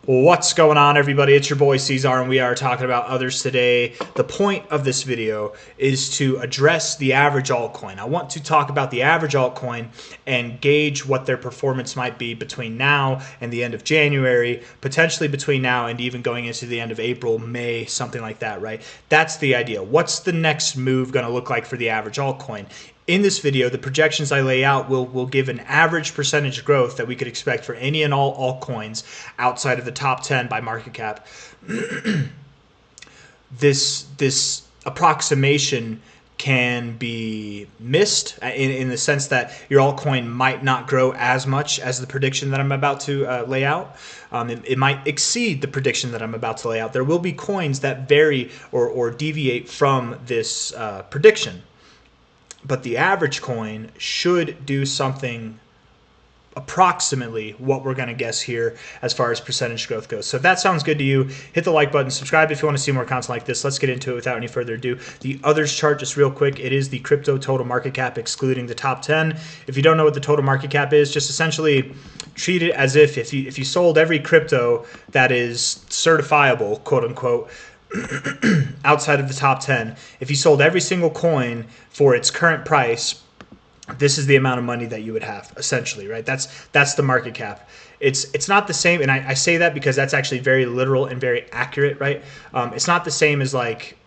What's going on, everybody? It's your boy C-Zar, and we are talking about others today. The point of this video is to address the average altcoin. I want to talk about the average altcoin and gauge what their performance might be between now and the end of January, potentially between now and even going into the end of April, May, something like that, right? That's the idea. What's the next move going to look like for the average altcoin? In this video, the projections I lay out will give an average percentage growth that we could expect for any and all altcoins outside of the top 10 by market cap. This approximation can be missed in the sense that your altcoin might not grow as much as the prediction that I'm about to lay out. It might exceed the prediction that I'm about to lay out. There will be coins that vary or deviate from this prediction. But the average coin should do something approximately what we're going to guess here as far as percentage growth goes. So if that sounds good to you, hit the like button, subscribe if you want to see more content like this. Let's get into it without any further ado. The others chart, just real quick, it is the crypto total market cap excluding the top 10. If you don't know what the total market cap is, just essentially treat it as if you sold every crypto that is certifiable, quote unquote, outside of the top 10, if you sold every single coin for its current price, this is the amount of money that you would have, essentially, right? That's the market cap. It's not the same, and I say that because that's actually very literal and very accurate, right? It's not the same as like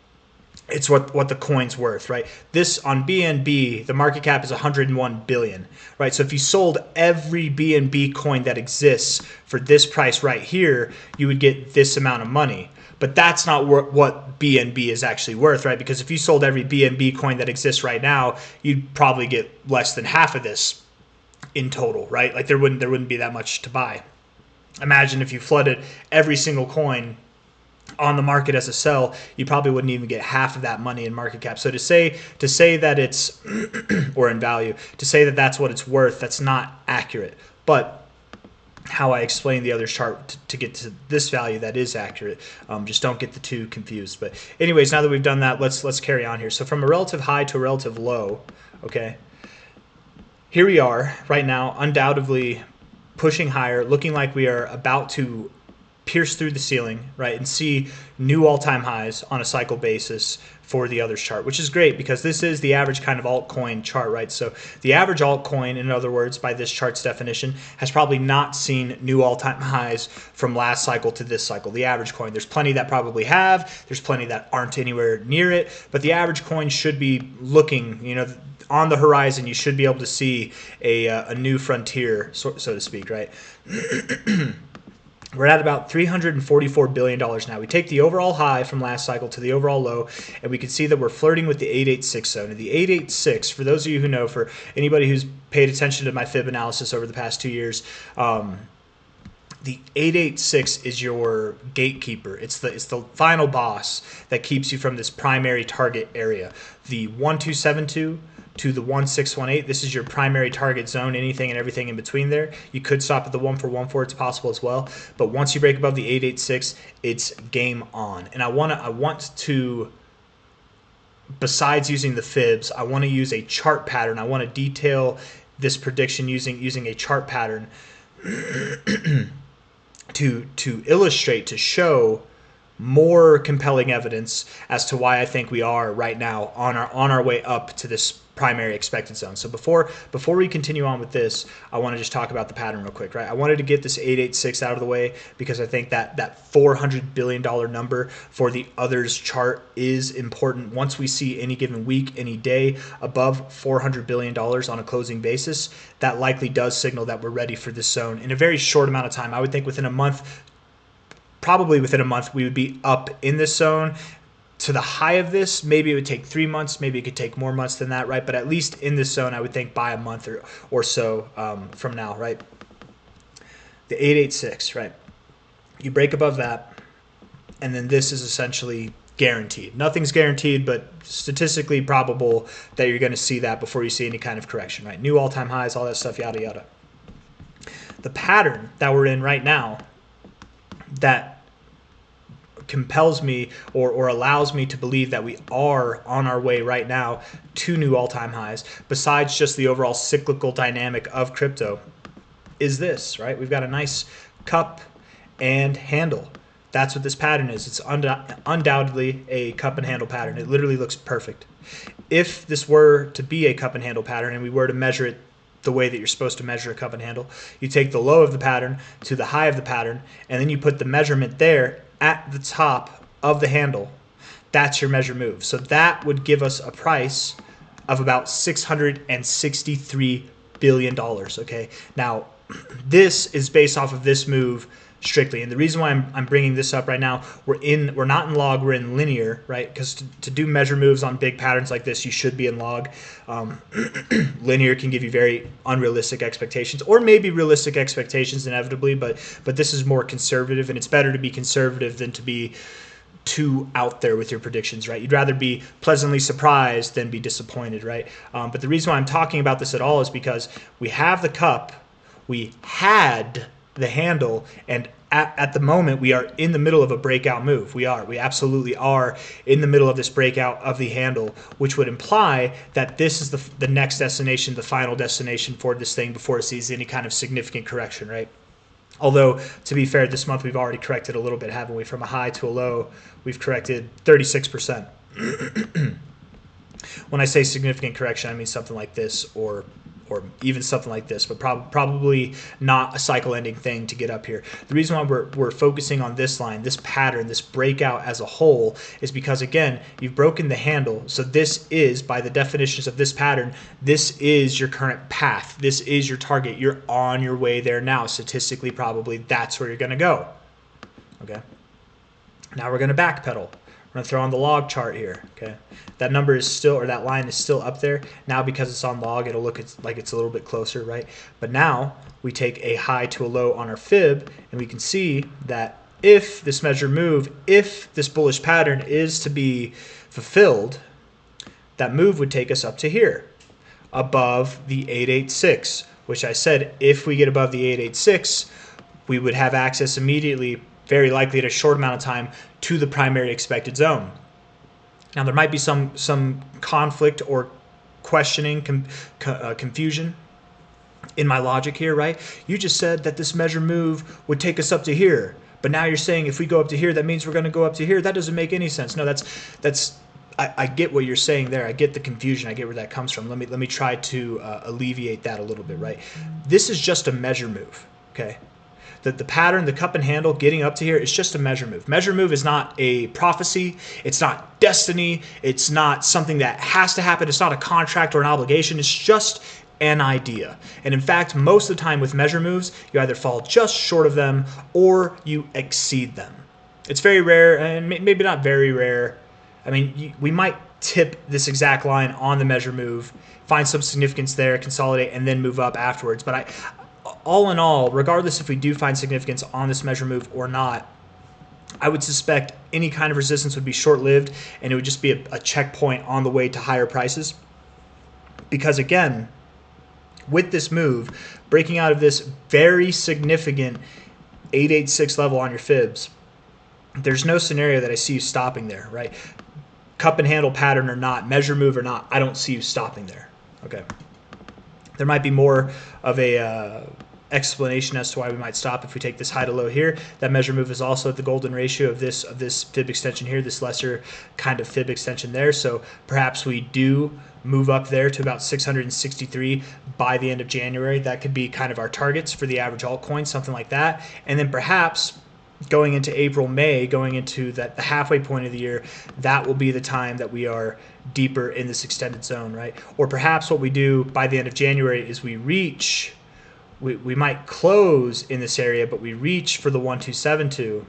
it's what the coin's worth, right? This on BNB, the market cap is 101 billion, right? So if you sold every BNB coin that exists for this price right here, you would get this amount of money. But that's not what BNB is actually worth, right? Because if you sold every BNB coin that exists right now, you'd probably get less than half of this in total, right? Like there wouldn't be that much to buy. Imagine if you flooded every single coin on the market as a sell, you probably wouldn't even get half of that money in market cap. So to say that it's or in value, to say that that's what it's worth, that's not accurate. But how I explain the other chart to get to this value that is accurate. Just don't get the two confused. But anyways, now that we've done that, let's carry on here. So from a relative high to a relative low, okay, here we are right now, undoubtedly pushing higher, looking like we are about to pierce through the ceiling, right, and see new all-time highs on a cycle basis for the others chart, which is great because this is the average kind of altcoin chart, right? So the average altcoin, in other words, by this chart's definition, has probably not seen new all-time highs from last cycle to this cycle. The average coin, there's plenty that probably have, there's plenty that aren't anywhere near it, but the average coin should be looking, you know, on the horizon. You should be able to see a new frontier, so to speak, right? We're at about $344 billion now. We take the overall high from last cycle to the overall low, and we can see that we're flirting with the 886 zone. And the 886, for those of you who know, for anybody who's paid attention to my fib analysis over the past 2 years, the 886 is your gatekeeper. It's the final boss that keeps you from this primary target area. The 1272 to the 1618, this is your primary target zone, anything and everything in between there. You could stop at the 1414, it's possible as well. But once you break above the 886, it's game on. And I want to, besides using the fibs, I want to use a chart pattern. I want to detail this prediction using a chart pattern to illustrate, to show more compelling evidence as to why I think we are right now on our way up to this primary expected zone. So before we continue on with this, I want to just talk about the pattern real quick, right? I wanted to get this 886 out of the way because I think that $400 billion number for the others chart is important. Once we see any given week, any day above $400 billion on a closing basis, that likely does signal that we're ready for this zone in a very short amount of time. I would think within a month, probably within a month, we would be up in this zone. To the high of this, maybe it would take 3 months, maybe it could take more months than that, right? But at least in this zone, I would think by a month or so from now, right? The 886, right? You break above that, and then this is essentially guaranteed. Nothing's guaranteed, but statistically probable that you're going to see that before you see any kind of correction, right? New all-time highs, all that stuff, yada, yada. The pattern that we're in right now that compels me or allows me to believe that we are on our way right now to new all-time highs, besides just the overall cyclical dynamic of crypto, is this, right? We've got a nice cup and handle. That's what this pattern is. It's undoubtedly a cup and handle pattern. It literally looks perfect. If this were to be a cup and handle pattern and we were to measure it the way that you're supposed to measure a cup and handle, you take the low of the pattern to the high of the pattern, and then you put the measurement there at the top of the handle. That's your measure move. So that would give us a price of about $663 billion. Okay. Now, this is based off of this move strictly, and the reason why I'm bringing this up right now, we're not in log, we're in linear, right? Because to do measure moves on big patterns like this, you should be in log. Linear can give you very unrealistic expectations, or maybe realistic expectations inevitably, but this is more conservative, and it's better to be conservative than to be too out there with your predictions, right? You'd rather be pleasantly surprised than be disappointed, right? But the reason why I'm talking about this at all is because we have the cup, we had the handle, and at the moment we are in the middle of a breakout move. We absolutely are in the middle of this breakout of the handle, which would imply that this is the next destination, the final destination for this thing before it sees any kind of significant correction, right? Although, to be fair, this month we've already corrected a little bit, haven't we? From a high to a low, we've corrected 36%. When I say significant correction, I mean something like this, or even something like this, but probably not a cycle-ending thing to get up here. The reason why we're focusing on this line, this pattern, this breakout as a whole, is because, again, you've broken the handle. So this is, by the definitions of this pattern, this is your current path. This is your target. You're on your way there now. Statistically, probably that's where you're going to go. Okay. Now we're going to backpedal. We're going to throw on the log chart here. Okay, that number is still, or that line is still up there. Now because it's on log, it'll look like it's a little bit closer, right? But now we take a high to a low on our fib, and we can see that if this measure move, if this bullish pattern is to be fulfilled, that move would take us up to here, above the 886, which I said if we get above the 886, we would have access immediately, very likely in a short amount of time, to the primary expected zone. Now there might be some conflict or questioning, confusion in my logic here, right? You just said that this measure move would take us up to here, but now you're saying if we go up to here, that means we're going to go up to here. That doesn't make any sense. No, I get what you're saying there. I get the confusion. I get where that comes from. Let me try to alleviate that a little bit, right? This is just a measure move, okay? The pattern, the cup and handle, getting up to here is just a measure move. Measure move is not a prophecy. It's not destiny. It's not something that has to happen. It's not a contract or an obligation. It's just an idea. And in fact, most of the time with measure moves, you either fall just short of them or you exceed them. It's very rare, and maybe not very rare. I mean, we might tip this exact line on the measure move, find some significance there, consolidate, and then move up afterwards. But all in all, regardless if we do find significance on this measure move or not, I would suspect any kind of resistance would be short-lived, and it would just be a checkpoint on the way to higher prices. Because again, with this move, breaking out of this very significant 886 level on your fibs, there's no scenario that I see you stopping there, right? Cup and handle pattern or not, measure move or not, I don't see you stopping there. Okay. There might be more of a explanation as to why we might stop if we take this high to low here. That measure move is also at the golden ratio of this fib extension here, this lesser kind of fib extension there. So perhaps we do move up there to about 663 by the end of January. That could be kind of our targets for the average altcoin, something like that. And then perhaps going into April, May, going into the halfway point of the year, that will be the time that we are deeper in this extended zone, right? Or perhaps what we do by the end of January is we might close in this area, but we reach for the 1272,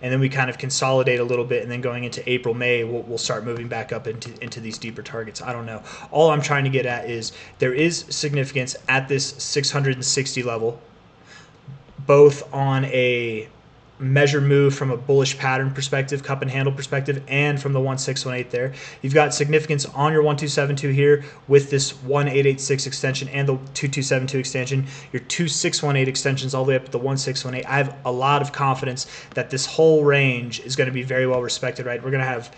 and then we kind of consolidate a little bit, and then going into April, May, we'll start moving back up into these deeper targets. I don't know. All I'm trying to get at is there is significance at this 660 level, both on a measure move from a bullish pattern perspective, cup and handle perspective, and from the 1618 there. You've got significance on your 1272 here with this 1886 extension and the 2272 extension, your 2618 extensions all the way up to the 1618. I have a lot of confidence that this whole range is going to be very well respected, right? We're going to have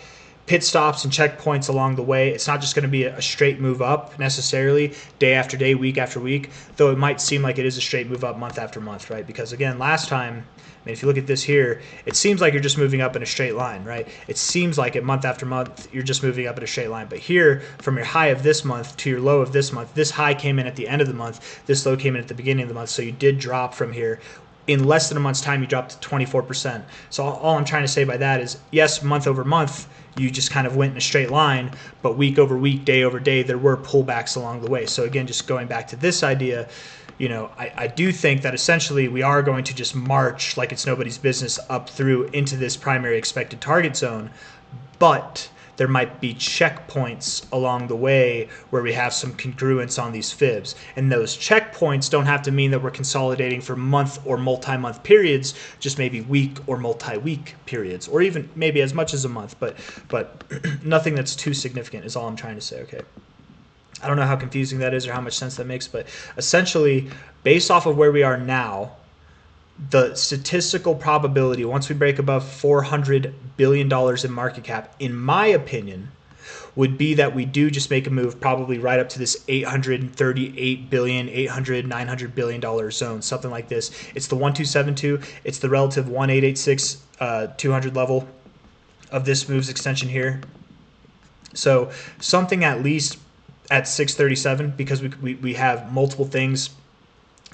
pit stops and checkpoints along the way. It's not just going to be a straight move up necessarily day after day, week after week, though it might seem like it is a straight move up month after month, right? Because again, last time, I mean, if you look at this here, it seems like you're just moving up in a straight line, right? It seems like it month after month, you're just moving up in a straight line. But here, from your high of this month to your low of this month, this high came in at the end of the month, this low came in at the beginning of the month, so you did drop from here. In less than a month's time, you dropped to 24%. So all I'm trying to say by that is, yes, month over month, you just kind of went in a straight line, but week over week, day over day, there were pullbacks along the way. So again, just going back to this idea, I do think that essentially we are going to just march like it's nobody's business up through into this primary expected target zone, but there might be checkpoints along the way where we have some congruence on these fibs. And those checkpoints don't have to mean that we're consolidating for month or multi-month periods, just maybe week or multi-week periods, or even maybe as much as a month, but nothing that's too significant is all I'm trying to say, okay? I don't know how confusing that is or how much sense that makes, but essentially, based off of where we are now, the statistical probability, once we break above $400 billion in market cap, in my opinion, would be that we do just make a move probably right up to this $838 billion, $900 billion zone, something like this. It's the 1272. It's the relative 1886 200 level of this move's extension here. So something at least at 637, because we have multiple things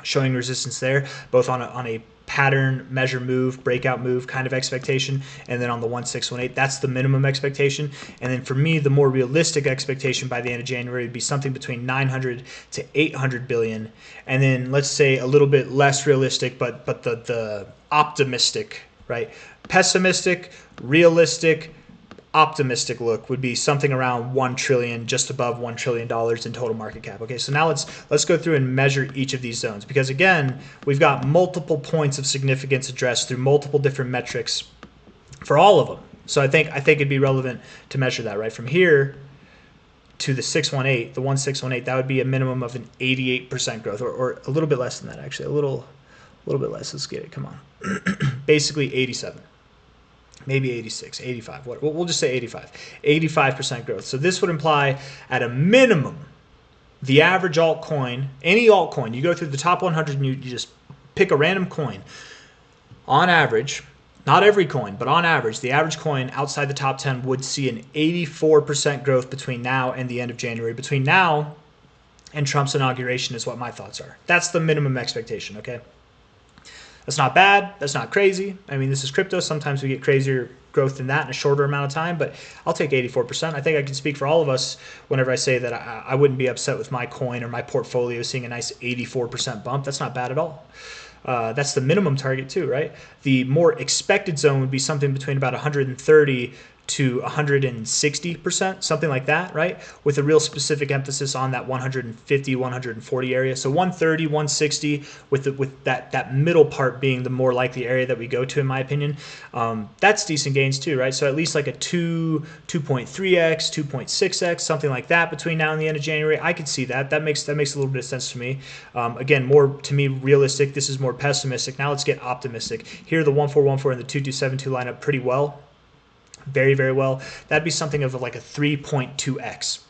showing resistance there, both on a pattern measure move, breakout move kind of expectation, and then on the 1618, that's the minimum expectation. And then for me, the more realistic expectation by the end of January would be something between 900 to 800 billion, and then let's say a little bit less realistic, but the optimistic, right? Pessimistic, realistic, optimistic look would be something around 1 trillion, just above $1 trillion in total market cap. Okay, so now let's go through and measure each of these zones, because again, we've got multiple points of significance addressed through multiple different metrics for all of them. So I think it'd be relevant to measure that, right? From here to the 618, the 1618, that would be a minimum of an 88% growth, or a little bit less than that, actually, a little bit less. Let's get it. Come on. Basically 87. Maybe 86, 85, we'll just say 85. 85% growth. So this would imply at a minimum, the average altcoin, any altcoin, you go through the top 100 and you just pick a random coin. On average, not every coin, but on average, the average coin outside the top 10 would see an 84% growth between now and the end of January. Between now and Trump's inauguration is what my thoughts are. That's the minimum expectation, okay? That's not bad. That's not crazy. I mean, this is crypto. Sometimes we get crazier growth than that in a shorter amount of time, but I'll take 84%. I think I can speak for all of us whenever I say that I wouldn't be upset with my coin or my portfolio seeing a nice 84% bump. That's not bad at all. That's the minimum target too, right? The more expected zone would be something between about 130 to 160%, something like that, right? With a real specific emphasis on that 150, 140 area. So 130, 160, with that middle part being the more likely area that we go to, in my opinion. That's decent gains too, right? So at least like a 2.3x, 2.6x, something like that between now and the end of January. I could see that. That makes a little bit of sense to me. Again, more to me realistic. This is more pessimistic. Now let's get optimistic. Here, the 1414 and the 2272 line up pretty well. Very, very well. That'd be something of like a 3.2x.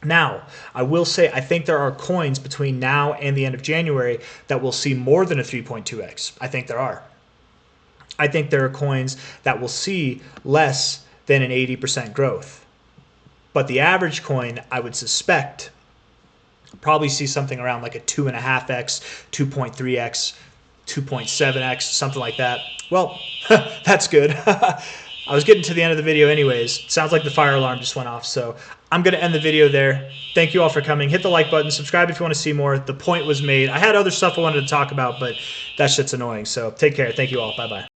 Now, I will say I think there are coins between now and the end of January that will see more than a 3.2x. I think there are. I think there are coins that will see less than an 80% growth. But the average coin, I would suspect, probably see something around like a 2.5x, 2.3x, 2.7x, something like that. Well, that's good. I was getting to the end of the video anyways. Sounds like the fire alarm just went off, so I'm going to end the video there. Thank you all for coming. Hit the like button. Subscribe if you want to see more. The point was made. I had other stuff I wanted to talk about, but that shit's annoying, so take care. Thank you all. Bye-bye.